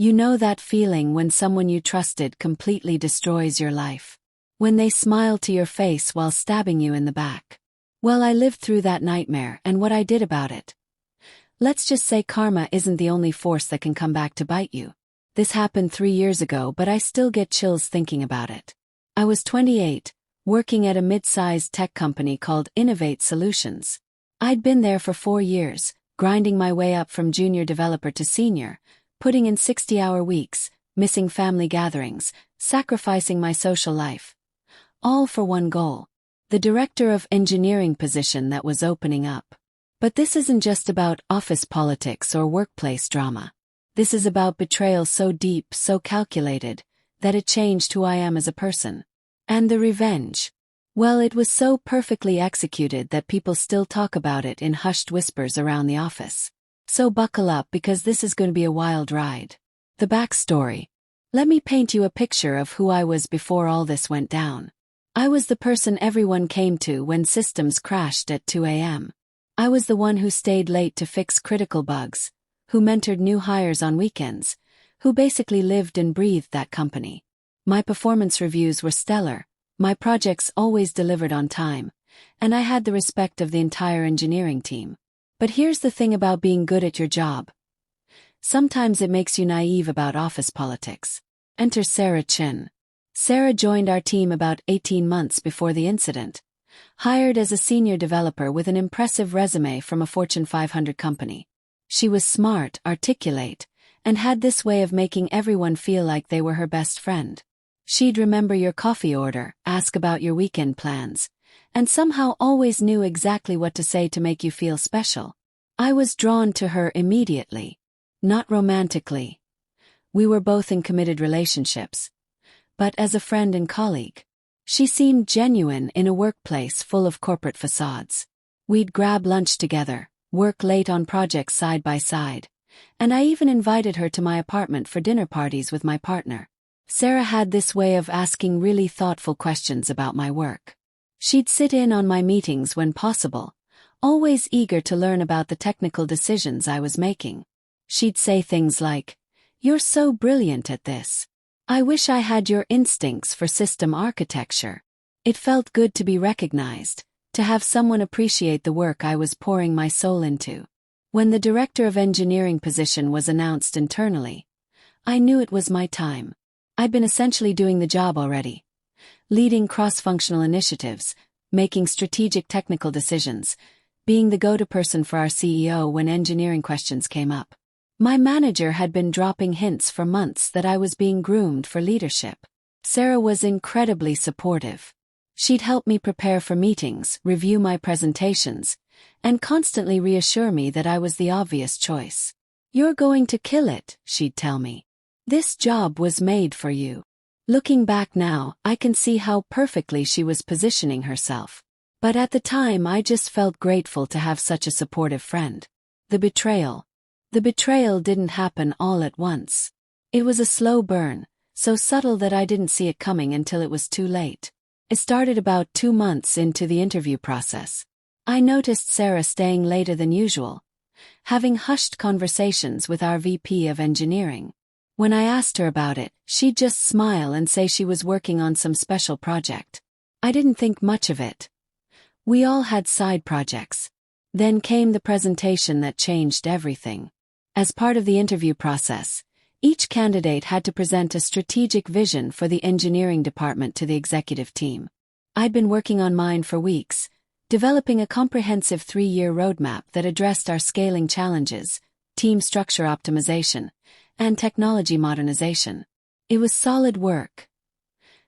You know that feeling when someone you trusted completely destroys your life? When they smile to your face while stabbing you in the back? Well, I lived through that nightmare and what I did about it. Let's just say karma isn't the only force that can come back to bite you. This happened 3 years ago, but I still get chills thinking about it. I was 28, working at a mid-sized tech company called Innovate Solutions. I'd been there for 4 years, grinding my way up from junior developer to senior, putting in 60-hour weeks, missing family gatherings, sacrificing my social life. All for one goal: the director of engineering position that was opening up. But this isn't just about office politics or workplace drama. This is about betrayal so deep, so calculated, that it changed who I am as a person. And the revenge. Well, it was so perfectly executed that people still talk about it in hushed whispers around the office. So buckle up, because this is going to be a wild ride. The backstory. Let me paint you a picture of who I was before all this went down. I was the person everyone came to when systems crashed at 2 a.m. I was the one who stayed late to fix critical bugs, who mentored new hires on weekends, who basically lived and breathed that company. My performance reviews were stellar, my projects always delivered on time, and I had the respect of the entire engineering team. But here's the thing about being good at your job. Sometimes it makes you naive about office politics. Enter Sarah Chin. Sarah joined our team about 18 months before the incident, hired as a senior developer with an impressive resume from a Fortune 500 company. She was smart, articulate, and had this way of making everyone feel like they were her best friend. She'd remember your coffee order, ask about your weekend plans, and somehow always knew exactly what to say to make you feel special. I was drawn to her immediately. Not romantically. We were both in committed relationships. But as a friend and colleague. She seemed genuine in a workplace full of corporate facades. We'd grab lunch together, work late on projects side by side, and I even invited her to my apartment for dinner parties with my partner. Sarah had this way of asking really thoughtful questions about my work. She'd sit in on my meetings when possible, always eager to learn about the technical decisions I was making. She'd say things like, "You're so brilliant at this. I wish I had your instincts for system architecture." It felt good to be recognized, to have someone appreciate the work I was pouring my soul into. When the director of engineering position was announced internally, I knew it was my time. I'd been essentially doing the job already, leading cross-functional initiatives, making strategic technical decisions, being the go-to person for our CEO when engineering questions came up. My manager had been dropping hints for months that I was being groomed for leadership. Sarah was incredibly supportive. She'd help me prepare for meetings, review my presentations, and constantly reassure me that I was the obvious choice. "You're going to kill it," she'd tell me. "This job was made for you." Looking back now, I can see how perfectly she was positioning herself. But at the time, I just felt grateful to have such a supportive friend. The betrayal. The betrayal didn't happen all at once. It was a slow burn, so subtle that I didn't see it coming until it was too late. It started about 2 months into the interview process. I noticed Sarah staying later than usual, having hushed conversations with our VP of engineering. When I asked her about it, she'd just smile and say she was working on some special project. I didn't think much of it. We all had side projects. Then came the presentation that changed everything. As part of the interview process, each candidate had to present a strategic vision for the engineering department to the executive team. I'd been working on mine for weeks, developing a comprehensive 3-year roadmap that addressed our scaling challenges, team structure optimization, and technology modernization. It was solid work.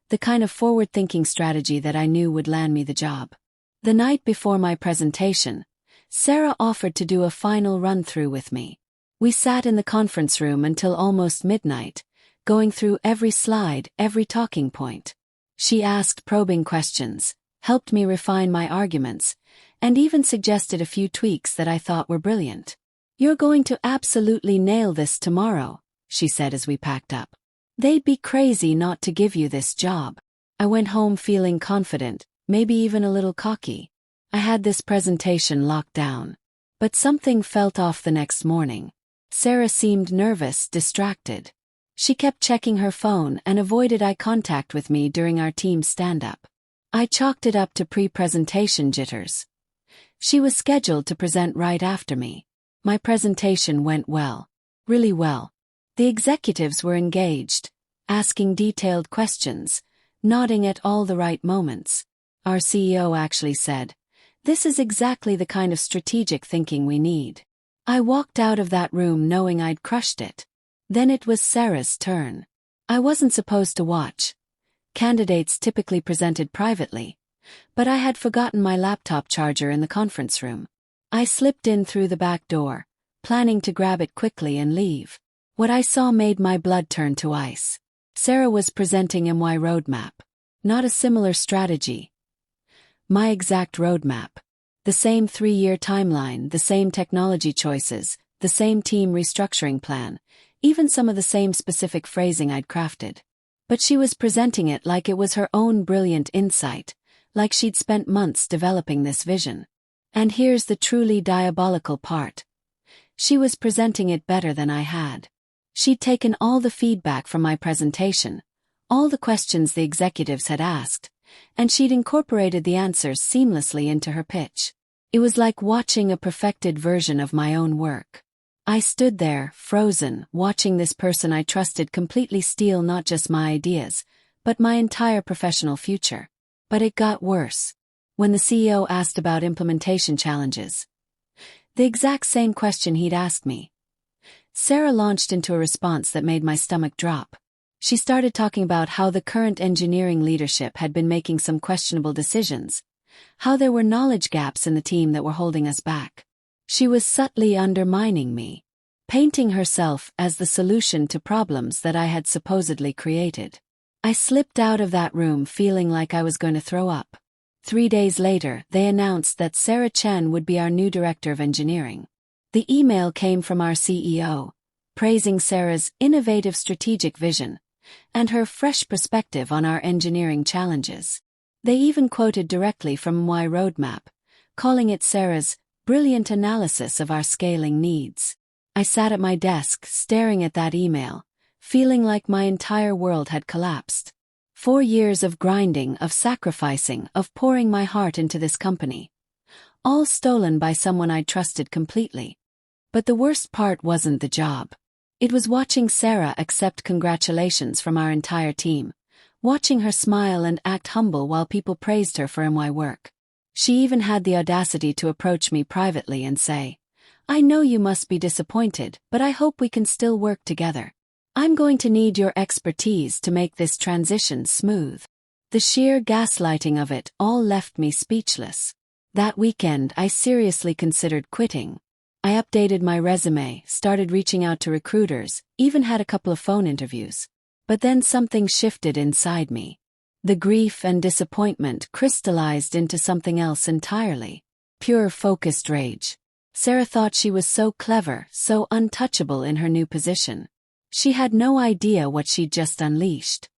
The kind of forward-thinking strategy that I knew would land me the job. The night before my presentation, Sarah offered to do a final run-through with me. We sat in the conference room until almost midnight, going through every slide, every talking point. She asked probing questions, helped me refine my arguments, and even suggested a few tweaks that I thought were brilliant. "You're going to absolutely nail this tomorrow," she said as we packed up. "They'd be crazy not to give you this job." I went home feeling confident, maybe even a little cocky. I had this presentation locked down. But something felt off the next morning. Sarah seemed nervous, distracted. She kept checking her phone and avoided eye contact with me during our team stand-up. I chalked it up to pre-presentation jitters. She was scheduled to present right after me. My presentation went well. Really well. The executives were engaged, asking detailed questions, nodding at all the right moments. Our CEO actually said, "This is exactly the kind of strategic thinking we need." I walked out of that room knowing I'd crushed it. Then it was Sarah's turn. I wasn't supposed to watch. Candidates typically presented privately, but I had forgotten my laptop charger in the conference room. I slipped in through the back door, planning to grab it quickly and leave. What I saw made my blood turn to ice. Sarah was presenting my roadmap. Not a similar strategy. My exact roadmap. The same 3-year timeline, the same technology choices, the same team restructuring plan, even some of the same specific phrasing I'd crafted. But she was presenting it like it was her own brilliant insight, like she'd spent months developing this vision. And here's the truly diabolical part. She was presenting it better than I had. She'd taken all the feedback from my presentation, all the questions the executives had asked, and she'd incorporated the answers seamlessly into her pitch. It was like watching a perfected version of my own work. I stood there, frozen, watching this person I trusted completely steal not just my ideas, but my entire professional future. But it got worse. When the CEO asked about implementation challenges, the exact same question he'd asked me, Sarah launched into a response that made my stomach drop. She started talking about how the current engineering leadership had been making some questionable decisions, how there were knowledge gaps in the team that were holding us back. She was subtly undermining me, painting herself as the solution to problems that I had supposedly created. I slipped out of that room feeling like I was going to throw up. 3 days later, they announced that Sarah Chen would be our new director of engineering. The email came from our CEO, praising Sarah's innovative strategic vision and her fresh perspective on our engineering challenges. They even quoted directly from my roadmap, calling it Sarah's brilliant analysis of our scaling needs. I sat at my desk, staring at that email, feeling like my entire world had collapsed. 4 years of grinding, of sacrificing, of pouring my heart into this company. All stolen by someone I trusted completely. But the worst part wasn't the job. It was watching Sarah accept congratulations from our entire team, watching her smile and act humble while people praised her for my work. She even had the audacity to approach me privately and say, "I know you must be disappointed, but I hope we can still work together. I'm going to need your expertise to make this transition smooth." The sheer gaslighting of it all left me speechless. That weekend I seriously considered quitting. I updated my resume, started reaching out to recruiters, even had a couple of phone interviews. But then something shifted inside me. The grief and disappointment crystallized into something else entirely. Pure focused rage. Sarah thought she was so clever, so untouchable in her new position. She had no idea what she'd just unleashed.